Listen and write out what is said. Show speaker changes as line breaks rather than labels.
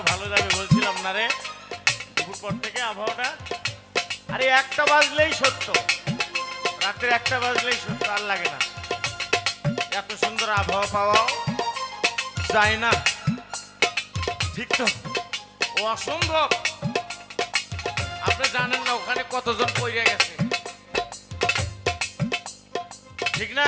ভালো যাবে বলছিলাম না রে, দুপুর পর থেকে আবহাওয়াটা, আরে একটা বাজলেই সত্য, রাত্রে একটা বাজলেই সত্য, আর লাগে না। এত সুন্দর আবহাওয়া পাওয়াও যায় না, ঠিক তো? ও অসম্ভব। আপনি জানেন না ওখানে কতজন পড়ে গেছে, ঠিক না?